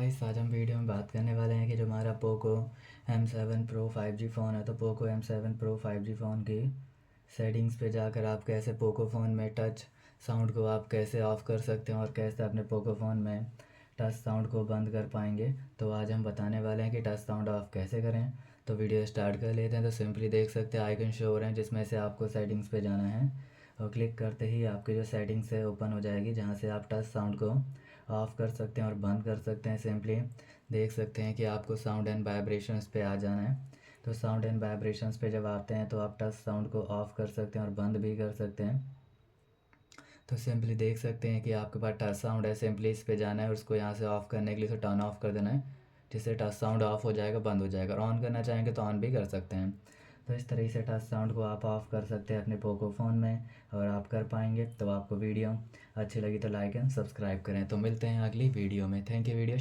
Guys, आज हम video में बात करने वाले हैं कि जो हमारा Poco M7 Pro 5G phone है, तो Poco M7 Pro 5G phone की सेटिंग्स पे जाकर आप कैसे पोको फ़ोन में टच साउंड को आप कैसे ऑफ़ कर सकते हैं और कैसे अपने पोको फ़ोन में टच साउंड को बंद कर पाएंगे। तो आज हम बताने वाले हैं कि टच साउंड ऑफ़ कैसे करें। तो वीडियो स्टार्ट कर लेते हैं। तो सिंपली देख सकते हैं आइकन शो हो रहे हैं जिसमें से आपको सेटिंग्स पे जाना है और क्लिक करते ही आपकी जो सेटिंग्स है ओपन हो जाएगी, जहाँ से आप टच साउंड को ऑफ़ कर सकते हैं और बंद कर सकते हैं। सिंपली देख सकते हैं कि आपको साउंड एंड वाइब्रेशंस पे आ जाना है। तो साउंड एंड वाइब्रेशंस पे जब आते हैं तो आप टच साउंड को ऑफ़ कर सकते हैं और बंद भी कर सकते हैं। तो सिंपली देख सकते हैं कि आपके पास टच साउंड है, सिंपली इस पे जाना है और उसको यहाँ से ऑफ़ करने के लिए टर्न ऑफ कर देना है, जिससे टच साउंड ऑफ़ हो जाएगा, बंद हो जाएगा। और ऑन करना चाहेंगे तो ऑन भी कर सकते हैं। तो इस तरीके से टच साउंड को आप ऑफ़ कर सकते हैं अपने पोको फ़ोन में, और आप कर पाएंगे। तो आपको वीडियो अच्छी लगी तो लाइक एंड सब्सक्राइब करें। तो मिलते हैं अगली वीडियो में। Thank you video